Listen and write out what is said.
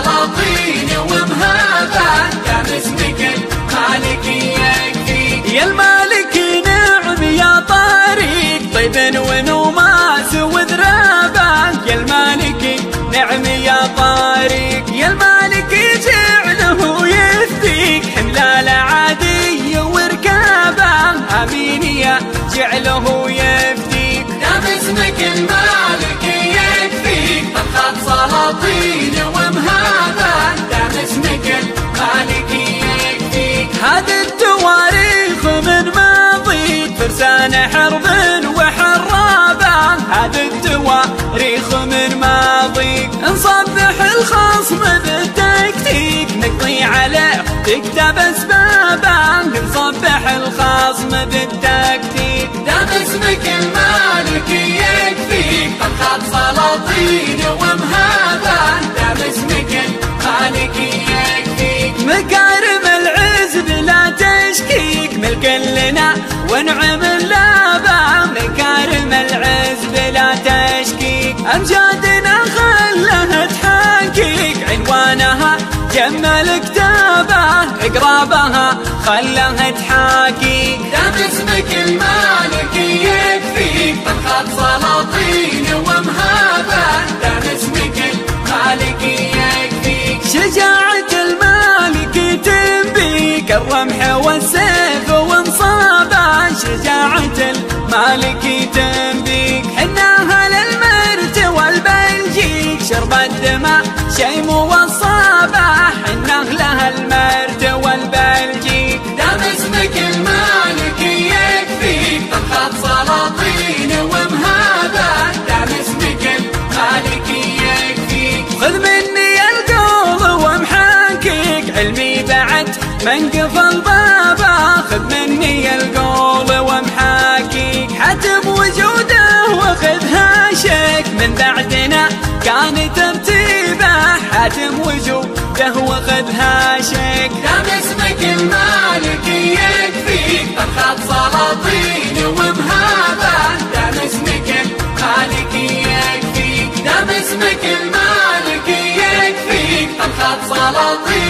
سلاطين ومهابة، دام اسمك المالك يكفيك. يا المالك نعم يا طريق طيب ونوماس وذرابة، يا المالك نعم يا طريق، يا المالك جعله يفديك حملال عادي وركابة، آمين يا جعله يفديك. دام اسمك المالك يكفيك، طبخات سلاطين ومهابة، دام اسمك المالك يكفيك. هذه التواريخ من ماضيك فرسان حرب وحرابة، هذه التواريخ من ماضيك نصبح الخصم بالتكتيك، نقضي عليه تكتب اسبابه، نصبح الخصم بالتكتيك. دام اسمك المالك يكفيك، طبخات سلاطين ومهابة، دام اسمك المالك يكفيك. مكارم العز بلا تشكيك ملك لنا ونعم اللابة، مكارم العز بلا تشكيك أمجادنا خلها تحاكيك، عنوانها جمل كتابه اقرابها خلها تحاكيك. دام اسمك المالك يكفيك، طبخات سلاطين ومهابة، دام اسمك المالك يكفيك. شجاعة المالك تنبيك الرمح والسيف وانصابه، شجاعة المالك تنبيك حناها للمرت والبلجيك، شرب الدماء شيم والصابة حناه لها المرت والبلجيك. دام اسمك المالك يكفيك، طبخات سلاطين ومهابة، دام اسمك المالك يكفيك. خذ مني القول ومحاكيك علمي بعد منقف البابا، خذ مني القول ومحاكيك حتم وجوده وخذها شيك، من بعدنا كان ترتيبه حاتم وجوده وخذها شيك. دام اسمك المالك يكفيك، طبخات سلاطين ومهابة، دام اسمك المالك يكفيك. دام اسمك المالك يكفيك، طبخات سلاطين